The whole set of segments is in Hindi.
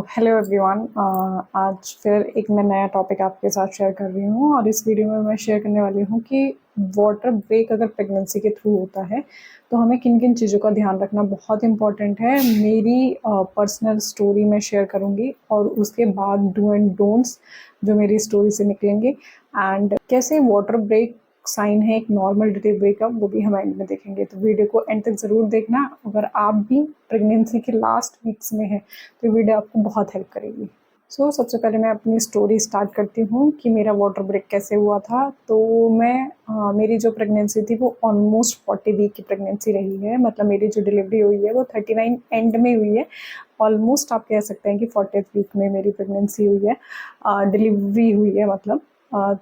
Hello everyone. आज फिर एक मैं नया टॉपिक आपके साथ शेयर कर रही हूँ और इस वीडियो में मैं शेयर करने वाली हूँ कि वाटर ब्रेक अगर प्रेगनेंसी के थ्रू होता है तो हमें किन किन चीज़ों का ध्यान रखना बहुत इम्पॉर्टेंट है। मेरी पर्सनल स्टोरी मैं शेयर करूँगी और उसके बाद डू एंड डोंट्स जो मेरी स्टोरी से निकलेंगे एंड कैसे वाटर ब्रेक साइन है एक नॉर्मल डिलीवरी का, वो भी हम एंड में देखेंगे। तो वीडियो को एंड तक ज़रूर देखना। अगर आप भी प्रेगनेंसी के लास्ट वीक्स में हैं तो वीडियो आपको बहुत हेल्प करेगी। सबसे पहले मैं अपनी स्टोरी स्टार्ट करती हूँ कि मेरा वाटर ब्रेक कैसे हुआ था। तो मेरी जो प्रेगनेंसी थी वो ऑलमोस्ट 40 वीक की प्रेगनेंसी रही है। मतलब मेरी जो डिलीवरी हुई है वो 39 एंड में हुई है। ऑलमोस्ट आप कह सकते हैं कि 40th वीक में मेरी प्रेगनेंसी हुई है, डिलीवरी हुई है मतलब।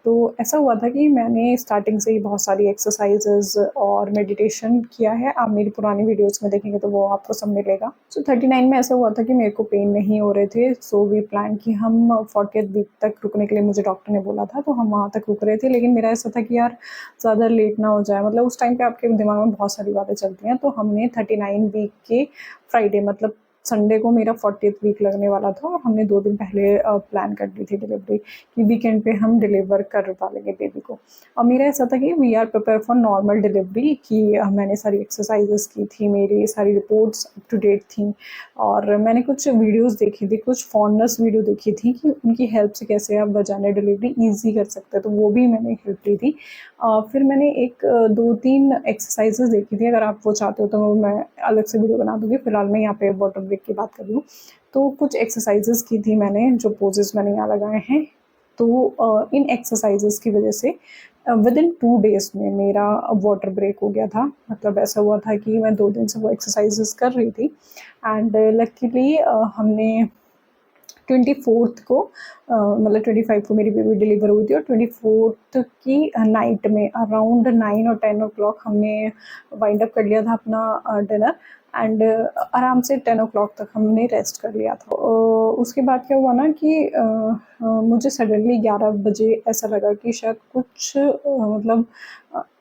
तो ऐसा हुआ था कि मैंने स्टार्टिंग से ही बहुत सारी एक्सरसाइजेज और मेडिटेशन किया है। आप मेरी पुरानी वीडियोस में देखेंगे तो वो आपको सब मिलेगा। 39 में ऐसा हुआ था कि मेरे को पेन नहीं हो रहे थे। वी प्लान कि हम 40th वीक तक रुकने के लिए, मुझे डॉक्टर ने बोला था, तो हम वहाँ तक रुक रहे थे। लेकिन मेरा ऐसा था कि यार ज़्यादा लेट ना हो जाए। मतलब उस टाइम पे आपके दिमाग में बहुत सारी बातें चलती हैं। तो हमने 39 वीक के फ्राइडे मतलब संडे को मेरा 40th वीक लगने वाला था और हमने 2 दिन पहले प्लान कर ली थी डिलीवरी कि वीकेंड पे हम डिलीवर कर पालेंगे बेबी को। और मेरा ऐसा था कि we are prepare for normal delivery कि मैंने सारी एक्सरसाइजेस की थी, मेरी सारी रिपोर्ट्स अप टू डेट थी और मैंने कुछ वीडियोस देखी थी, कुछ फॉरनर्स वीडियो देखी थी कि उनकी हेल्प से कैसे आप वजाइनल डिलीवरी ईजी कर सकते हैं। तो वो भी मैंने हेल्प ली थी। फिर मैंने 2-3 एक्सरसाइजेस देखी थी। अगर आप वो चाहते हो तो मैं अलग से वीडियो बना दूँगी। फिलहाल मैं यहाँ पे वाटर ब्रेक की बात कर रही हूँ। तो कुछ एक्सरसाइजेस की थी मैंने, जो पोजेस मैंने यहाँ लगाए हैं। तो इन एक्सरसाइजेस की वजह से विदिन 2 डेज़ में मेरा वाटर ब्रेक हो गया था। मतलब ऐसा हुआ था कि मैं 2 दिन से वो एक्सरसाइजेस कर रही थी एंड लकीली हमने 24th को मतलब 25 को मेरी बेबी डिलीवर हुई थी और 24th की नाइट में अराउंड 9 और 10 ओ क्लॉक हमने वाइंड अप कर लिया था अपना डिनर एंड आराम से 10 ओ क्लॉक तक हमने रेस्ट कर लिया था। उसके बाद क्या हुआ ना कि मुझे सडनली 11 बजे ऐसा लगा कि शायद कुछ मतलब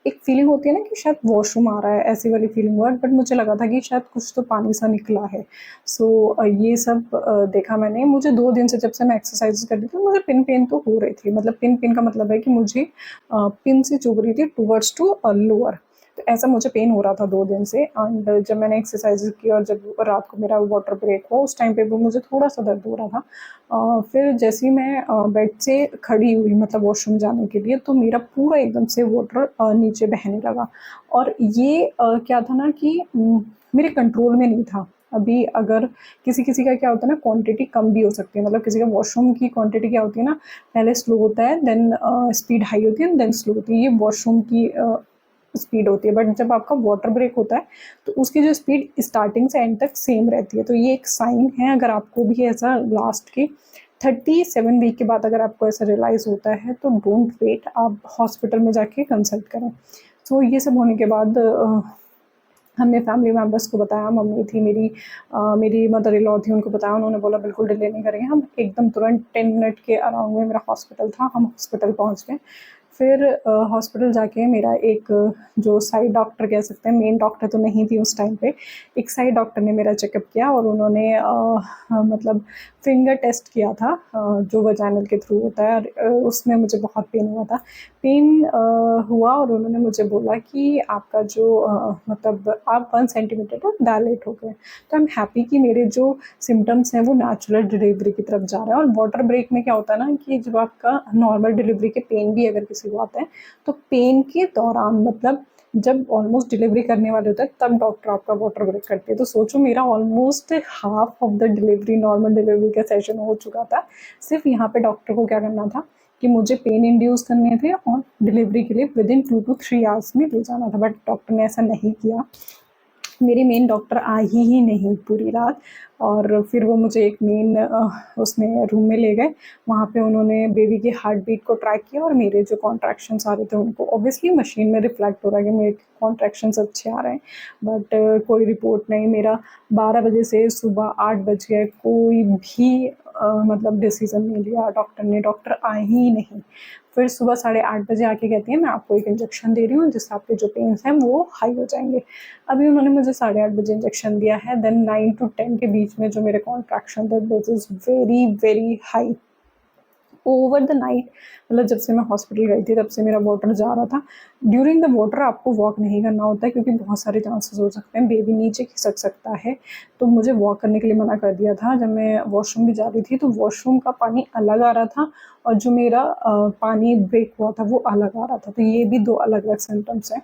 एक फीलिंग होती है ना कि शायद वॉशरूम आ रहा है, ऐसी वाली फीलिंग हुआ। बट मुझे लगा था कि शायद कुछ तो पानी सा निकला है। ये सब देखा मैंने। मुझे 2 दिन से, जब से मैं एक्सरसाइज कर रही थी, मुझे पिन तो हो रही थी। मतलब पिन का मतलब है कि मुझे पिन से चुभ रही थी टूवर्ड्स टू लोअर। तो ऐसा मुझे पेन हो रहा था 2 दिन से एंड जब मैंने एक्सरसाइज की और जब रात को मेरा वाटर ब्रेक हुआ उस टाइम पे वो मुझे थोड़ा सा दर्द हो रहा था। फिर जैसे ही मैं बेड से खड़ी हुई मतलब वॉशरूम जाने के लिए, तो मेरा पूरा एकदम से वाटर नीचे बहने लगा। और ये क्या था ना कि मेरे कंट्रोल में नहीं था। अभी अगर किसी का क्या होता है ना, क्वांटिटी कम भी हो सकती है। मतलब किसी का वॉशरूम की क्वांटिटी क्या होती है ना, पहले स्लो होता है, देन स्पीड हाई होती है, देन स्लो होती है। ये वॉशरूम की स्पीड होती है। बट जब आपका वाटर ब्रेक होता है तो उसकी जो स्पीड स्टार्टिंग से एंड तक सेम रहती है। तो ये एक साइन है। अगर आपको भी ऐसा लास्ट के 37 वीक के बाद अगर आपको ऐसा रियलाइज होता है तो डोंट वेट, आप हॉस्पिटल में जाके कंसल्ट करें। ये सब होने के बाद हमने फैमिली मेम्बर्स को बताया। मम्मी थी मेरी, मेरी मदर इन लॉ थी, उनको बताया। उन्होंने बोला बिल्कुल डिले नहीं करेंगे हम। एकदम तुरंत 10 मिनट के अराउंड में मेरा हॉस्पिटल था, हम हॉस्पिटल पहुंच गए। फिर हॉस्पिटल जाके मेरा एक जो साइड डॉक्टर कह सकते हैं, मेन डॉक्टर तो नहीं थी उस टाइम पे, एक साइड डॉक्टर ने मेरा चेकअप किया और उन्होंने मतलब फिंगर टेस्ट किया था जो वजाइनल के थ्रू होता है। और उसमें मुझे बहुत पेन हुआ था। पेन हुआ और उन्होंने मुझे बोला कि आपका जो मतलब आप 1 सेंटीमीटर तक डायलेट हो गए। तो आई एम हैप्पी कि मेरे जो सिम्टम्स हैं वो नेचुरल डिलीवरी की तरफ जा रहे हैं। और वाटर ब्रेक में क्या होता है ना कि जब आपका नॉर्मल डिलीवरी के पेन भी अगर किसी को आता है तो पेन के दौरान, मतलब जब ऑलमोस्ट डिलीवरी करने वाले होते हैं, तब डॉक्टर आपका वाटर ब्रेक करते हैं। तो सोचो मेरा almost half of the delivery, normal delivery का सेशन हो चुका था। सिर्फ यहाँ पे डॉक्टर को क्या करना था कि मुझे पेन इंड्यूस करने थे और डिलीवरी के लिए विदिन 2 to 3 आवर्स में ले जाना था। बट डॉक्टर ने ऐसा नहीं किया। मेरी मेन डॉक्टर आई ही नहीं पूरी रात। और फिर वो मुझे एक मेन उसमें रूम में ले गए। वहाँ पे उन्होंने बेबी की हार्ट बीट को ट्रैक किया और मेरे जो कॉन्ट्रैक्शंस आ रहे थे उनको, ऑब्वियसली मशीन में रिफ्लेक्ट हो रहा है कि मेरे कॉन्ट्रैक्शंस अच्छे आ रहे हैं। बट कोई रिपोर्ट नहीं। मेरा 12 बजे से सुबह 8 बज गए, कोई भी मतलब डिसीज़न नहीं लिया डॉक्टर आए ही नहीं। फिर सुबह 8:30 बजे आके कहती हैं मैं आपको एक इंजेक्शन दे रही हूँ जिससे आपके जो पेन्स हैं वो हाई हो जाएँगे। अभी उन्होंने मुझे 8:30 बजे इंजेक्शन दिया है, देन 9 टू 10 के बीच में जो मेरे कॉन्ट्रैक्शन थे this is very, very high. Over the night मतलब जब से मैं हॉस्पिटल गई थी तब से मेरा वाटर जा रहा था। ड्यूरिंग द वाटर आपको वॉक नहीं करना होता है क्योंकि बहुत सारे चांसेस हो सकते हैं, बेबी नीचे खिसक सकता है। तो मुझे वॉक करने के लिए मना कर दिया था। जब मैं वॉशरूम भी जा रही थी तो वॉशरूम का पानी अलग आ रहा था और जो मेरा पानी ब्रेक हुआ था वो अलग आ रहा था। तो ये भी 2 अलग-अलग सिम्पटम्स हैं।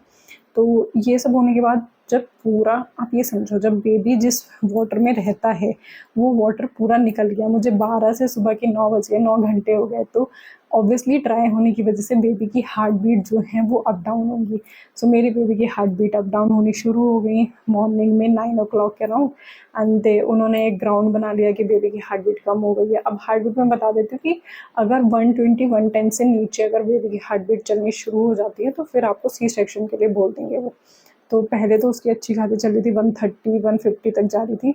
तो ये सब होने के बाद जब पूरा आप ये समझो जब बेबी जिस वाटर में रहता है वो वाटर पूरा निकल गया, मुझे 12 से सुबह के 9 बज गए, 9 घंटे हो गए, तो ऑब्वियसली ड्राई होने की वजह से बेबी की हार्ट बीट जो है वो अप डाउन होंगी। सो मेरी बेबी की हार्ट बीट अप डाउन होनी शुरू हो गई मॉर्निंग में 9 ओ क्लॉक के अराउंड। एंड उन्होंने एक ग्राउंड बना लिया कि बेबी की हार्ट बीट कम हो गई है। अब हार्ट बीट में बता देती हूँ कि अगर 120-110 से नीचे अगर बेबी की हार्ट बीट चलनी शुरू हो जाती है तो फिर आपको सी सेक्शन के लिए बोल देंगे वो। तो पहले तो उसकी अच्छी खासी चल रही थी, 130-150 तक जा रही थी।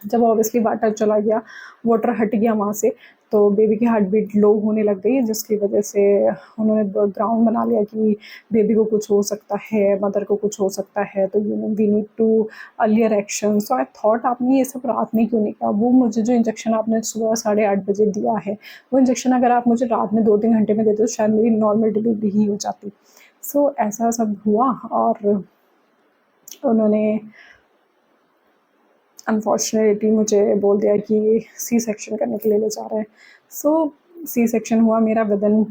जब ऑब्वियसली वाटर चला गया, वाटर हट गया वहाँ से, तो बेबी की हार्ट बीट लो होने लग गई, जिसकी वजह से उन्होंने ग्राउंड बना लिया कि बेबी को कुछ हो सकता है, मदर को कुछ हो सकता है, तो we need to earlier action. So I thought आपने ये सब रात में क्यों नहीं किया? वो मुझे जो इंजेक्शन आपने सुबह 8:30 बजे दिया है, वो इंजेक्शन अगर आप मुझे रात में 2-3 घंटे में देते तो शायद मेरी नॉर्मल डिलीवरी ही हो जाती। सो ऐसा सब हुआ और उन्होंने अनफॉर्चुनेटली मुझे बोल दिया कि सी सेक्शन करने के लिए ले जा रहे हैं। सो सी सेक्शन हुआ मेरा विदिन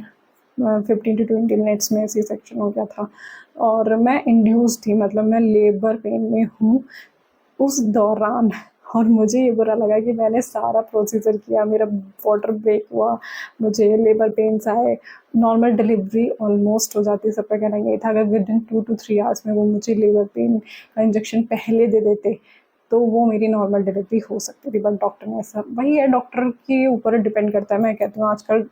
15 to 20 मिनट्स में सी सेक्शन हो गया था और मैं इंड्यूस थी, मतलब मैं लेबर पेन में हूँ उस दौरान। और मुझे ये बुरा लगा कि मैंने सारा प्रोसीजर किया, मेरा वाटर ब्रेक हुआ, मुझे लेबर पेन्स आए, नॉर्मल डिलीवरी ऑलमोस्ट हो जाती, सबका कहना यही था अगर विदिन 2 to 3 आवर्स में वो मुझे लेबर पेन का इंजेक्शन पहले दे देते तो वो मेरी नॉर्मल डिलीवरी हो सकती थी। बट डॉक्टर ने ऐसा, वही है डॉक्टर के ऊपर डिपेंड करता है। मैं कहती हूँ आजकल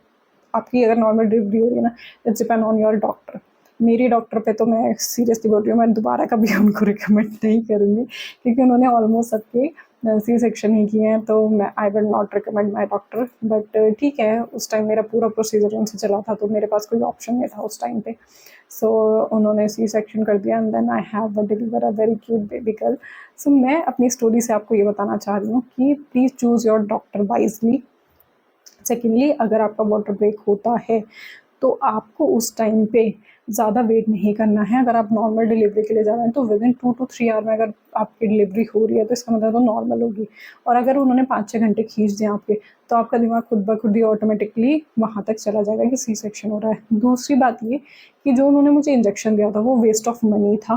आपकी अगर नॉर्मल डिलीवरी हो रही है ना, it's depend on your doctor. मेरी डॉक्टर पे तो मैं सीरियसली बोल रही हूँ, मैं दोबारा कभी उनको रिकमेंड नहीं करूँगी क्योंकि उन्होंने ऑलमोस्ट सबके सी सेक्शन ही किए हैं, तो मैं I will not recommend my doctor. But ठीक है, उस टाइम मेरा पूरा प्रोसीजर उनसे चला था तो मेरे पास कोई ऑप्शन नहीं था उस टाइम पे। सो उन्होंने सी सेक्शन कर दिया and then I have a deliver a very cute baby girl. So मैं अपनी स्टोरी से आपको ये बताना चाह रही हूँ कि please choose your doctor wisely. Secondly, अगर आपका वाटर ब्रेक होता है तो आपको उस टाइम पे ज़्यादा वेट नहीं करना है। अगर आप नॉर्मल डिलीवरी के लिए जा रहे हैं तो विदिन 2 to 3 आवर में अगर आपकी डिलीवरी हो रही है तो इसका मतलब वो नॉर्मल होगी। और अगर उन्होंने 5-6 घंटे खींच दिए आपके तो आपका दिमाग खुद ब खुद ही ऑटोमेटिकली वहाँ तक चला जाएगा कि सी सेक्शन हो रहा है। दूसरी बात ये कि जो उन्होंने मुझे इंजेक्शन दिया था वो वेस्ट ऑफ मनी था,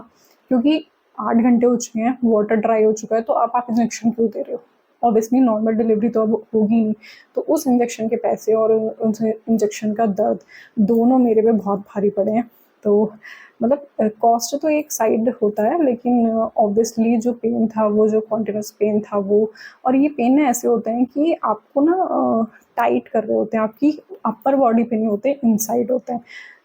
क्योंकि 8 घंटे हो चुके हैं, वाटर ड्राई हो चुका है, तो अब आप इंजेक्शन क्यों दे रहे हो? ऑब्वियसली नॉर्मल डिलीवरी तो अब होगी नहीं। तो उस इंजेक्शन के पैसे और उस इंजेक्शन का दर्द दोनों मेरे पे बहुत भारी पड़े हैं। तो मतलब कॉस्ट तो एक साइड होता है, लेकिन ऑब्वियसली जो पेन था, वो जो कॉन्टिन्यूस पेन था वो, और ये पेन ऐसे होते हैं कि आपको ना टाइट कर रहे होते हैं, आपकी अपर बॉडी पे नहीं होते, इनसाइड होते हैं।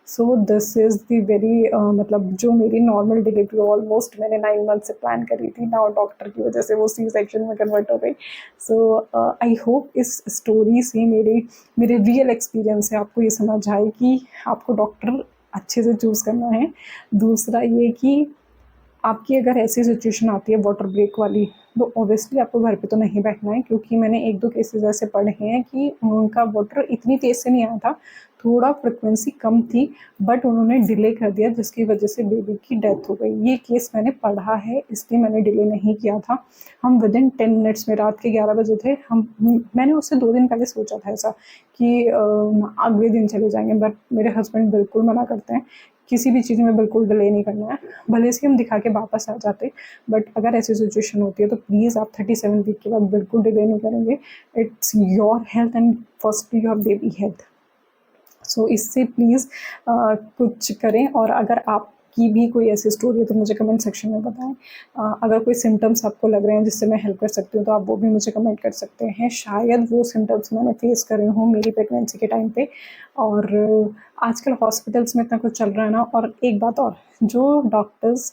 So this is the very मतलब जो मेरी नॉर्मल डिलीवरी ऑलमोस्ट मैंने 9 मंथ से प्लान करी थी, नाउ डॉक्टर की वजह से वो सी सेक्शन में कन्वर्ट हो गई। सो आई होप इस स्टोरी से मेरे रियल एक्सपीरियंस से आपको ये समझ आए कि आपको डॉक्टर अच्छे से चूज़ करना है। दूसरा ये कि आपकी अगर ऐसी सिचुएशन आती है वाटर ब्रेक वाली, तो ऑब्वियसली आपको घर पे तो नहीं बैठना है, क्योंकि मैंने 1-2 केसेस ऐसे पढ़े हैं कि उनका वाटर इतनी तेज़ से नहीं आया था, थोड़ा फ्रीक्वेंसी कम थी, बट उन्होंने डिले कर दिया जिसकी वजह से बेबी की डेथ हो गई। ये केस मैंने पढ़ा है, इसलिए मैंने डिले नहीं किया था। हम विदिन 10 मिनट्स में, रात के 11 बजे थे हम, मैंने उससे 2 दिन पहले सोचा था ऐसा कि अगले दिन चले जाएँगे, बट मेरे हस्बैंड बिल्कुल मना करते हैं, किसी भी चीज़ में बिल्कुल डिले नहीं करना है। भले से हम दिखा के वापस आ जाते, बट अगर ऐसी सिचुएशन होती है तो प्लीज़ आप 37 वीक के बाद बिल्कुल डिले नहीं करेंगे। It's your health and firstly your baby health. So इससे प्लीज़ कुछ करें। और अगर आपकी भी कोई ऐसी स्टोरी है तो मुझे कमेंट सेक्शन में बताएं। अगर कोई सिम्टम्स आपको लग रहे हैं जिससे मैं हेल्प कर सकती हूँ तो आप वो भी मुझे कमेंट कर सकते हैं। शायद वो सिम्टम्स मैंने फेस करे हों मेरी प्रेगनेंसी के टाइम पे, और आजकल हॉस्पिटल्स में इतना कुछ चल रहा है ना। और एक बात और, जो डॉक्टर्स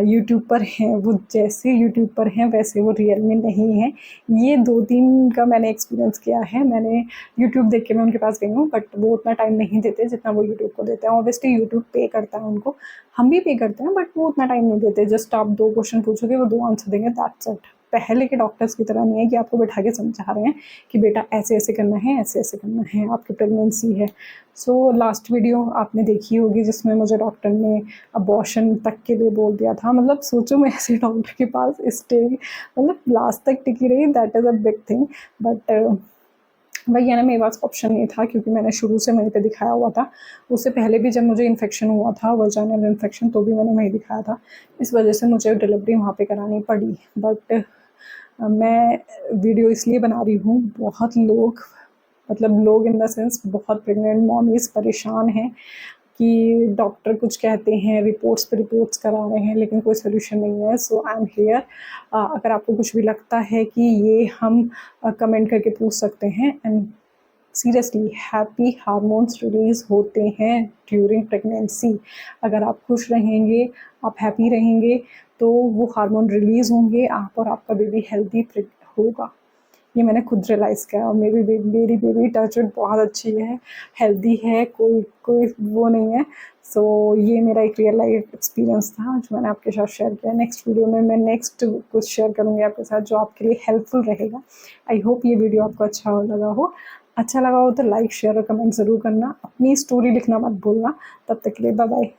यूट्यूब पर हैं वो जैसे यूट्यूब पर हैं वैसे वो रियल में नहीं हैं। ये 2-3 का मैंने एक्सपीरियंस किया है। मैंने यूट्यूब देख के मैं उनके पास गई हूँ, बट वो उतना टाइम नहीं देते जितना वो यूट्यूब को देते हैं। ऑब्वियसली यूट्यूब पे करता है उनको, हम भी पे करते हैं, बट वो उतना टाइम नहीं देते। जस्ट आप 2 क्वेश्चन पूछोगे, वो 2 आंसर देंगे, दैट्स इट। पहले के डॉक्टर्स की तरह नहीं है कि आपको बैठा के समझा रहे हैं कि बेटा ऐसे-ऐसे करना है, ऐसे-ऐसे करना है, आपकी प्रेगनेंसी है। सो लास्ट वीडियो आपने देखी होगी जिसमें मुझे डॉक्टर ने अबॉर्शन तक के लिए बोल दिया था। मतलब सोचो मैं ऐसे डॉक्टर के पास स्टे मतलब लास्ट तक टिकी रही, that is a big thing. But वही है ना, मेरे पास ऑप्शन नहीं था क्योंकि मैंने शुरू से वहीं पे दिखाया हुआ था। उससे पहले भी जब मुझे इन्फेक्शन हुआ था, वजाइनल इन्फेक्शन, तो भी मैंने वहीं दिखाया था। इस वजह से मुझे डिलीवरी वहाँ पे करानी पड़ी। बट मैं वीडियो इसलिए बना रही हूँ, बहुत लोग, मतलब लोग इन द सेंस बहुत प्रेग्नेंट मॉमीज़ परेशान हैं कि डॉक्टर कुछ कहते हैं, रिपोर्ट्स पे रिपोर्ट्स करा रहे हैं, लेकिन कोई सोल्यूशन नहीं है। सो आई एम हियर। अगर आपको कुछ भी लगता है कि ये हम कमेंट करके पूछ सकते हैं। And seriously happy hormones release होते हैं ड्यूरिंग प्रेगनेंसी। अगर आप खुश रहेंगे, आप हैप्पी रहेंगे, तो वो हार्मोन रिलीज़ होंगे, आप और आपका बेबी हेल्दी होगा। ये मैंने खुद रियलाइज़ किया। और मेरी बेबी टच वुड बहुत अच्छी है, हेल्दी है, कोई कोई वो नहीं है। सो ये मेरा एक रियल लाइफ एक्सपीरियंस था जो मैंने आपके साथ शेयर किया। नेक्स्ट वीडियो में मैं नेक्स्ट कुछ शेयर करूँगी आपके साथ जो आपके लिए हेल्पफुल रहेगा। आई होप ये वीडियो आपको अच्छा लगा हो। अच्छा लगा हो तो लाइक, शेयर और कमेंट ज़रूर करना। अपनी स्टोरी लिखना मत भूलना। तब तक के लिए बाय बाय।